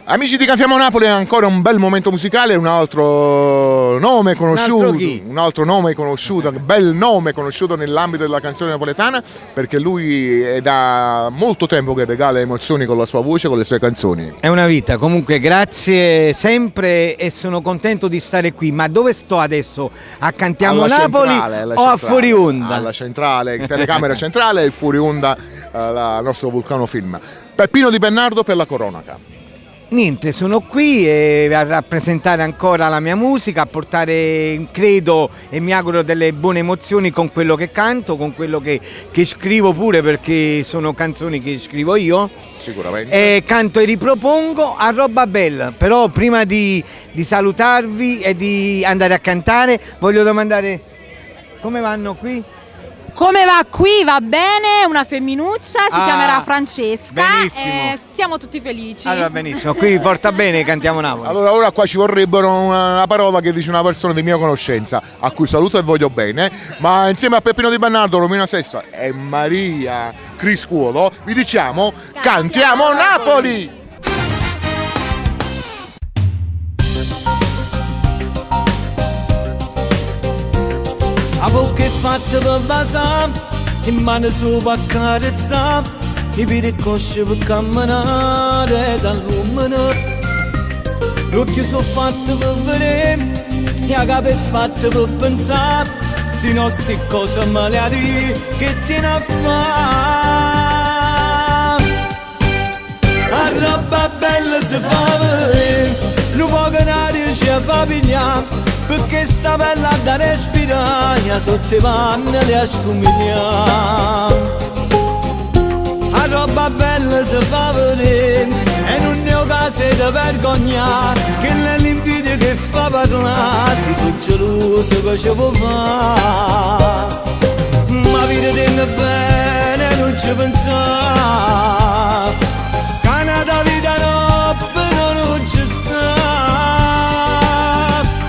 Amici di Cantiamo Napoli, è ancora un bel momento musicale, un altro nome conosciuto, un bel nome conosciuto nell'ambito della canzone napoletana, perché lui è da molto tempo che regala emozioni con la sua voce, con le sue canzoni. È una vita, comunque grazie sempre e sono contento di stare qui. Ma dove sto adesso? A Cantiamo Napoli o a Fuori Onda? Alla centrale, telecamera centrale e il Fuori Onda, il nostro Vulcano Film. Peppino Di Bernardo per la cronaca. Niente, sono qui a rappresentare ancora la mia musica, a portare, credo e mi auguro, delle buone emozioni con quello che canto, con quello che scrivo pure, perché sono canzoni che scrivo io. Sicuramente. Canto e ripropongo a roba bella, però prima di salutarvi e di andare a cantare voglio domandare come vanno qui? Come va qui? Va bene, una femminuccia, si chiamerà Francesca. Benissimo. E siamo tutti felici. Allora benissimo, qui porta bene Cantiamo Napoli. Allora ora qua ci vorrebbero una parola che dice una persona di mia conoscenza, a cui saluto e voglio bene, ma insieme a Peppino Di Bernardo, Romina Sessa e Maria Criscuolo vi diciamo Cantiamo Napoli! A bocca è fatta per basare, in mano sopra a carezzare, i piedi cosci per camminare dall'uomo. Gli occhi sono fatti per vedere, la capa è fatta per pensare, se non sti cose maleati che tiene a fare. La roba bella si fa vedere, non può che l'aria ci fa pigliare, perché sta bella da respirare, sotto i panni le scomigliamo. La roba bella si fa vedere e non ne ho caso da vergognare, che nell'invidia che fa parlare si sono geloso che ci può fare. Ma vedete bene non ci pensare, che una vita no, però non ci sta.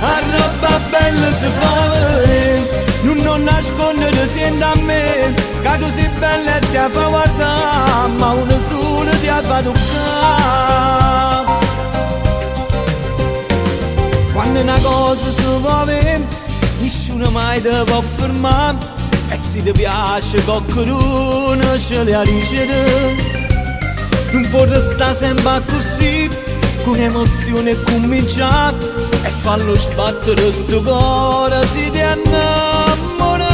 La roba bella si fa vedere, non nascondere sente a me, che tu sei bella e ti fa guardare, ma una sola ti fa toccare. Quando una cosa si può vedere, nessuno mai ti può fermare, e se ti piace qualcuno ce le riceve. Non può restare sempre così, con emozione cominciare e fallo sbattere sto cuore si ti innamora.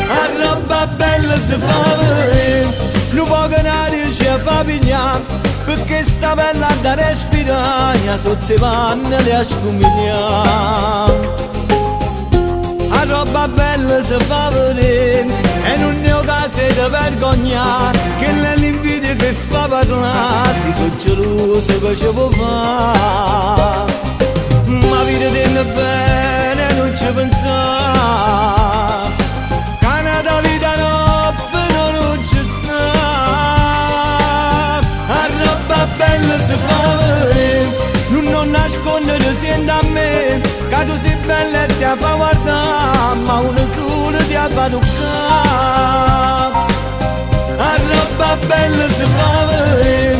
La roba bella si fa vedere, non può che l'aria ci fa pigliare, perché sta bella da respirare, sotto i panni le scomigliamo. La roba bella si fa vedere e non ne ho caso da vergognare, che nell'invidia che fa parlare si sono geloso che ci può fare. Ma vedete bene non ci pensare, che una vita no, però non ci sta. La roba bella si fa vedere, non nascondere sente a me, che tu sei bella e ti fa guardare, ma una sola ti fa toccare. La roba bella si fa vedere,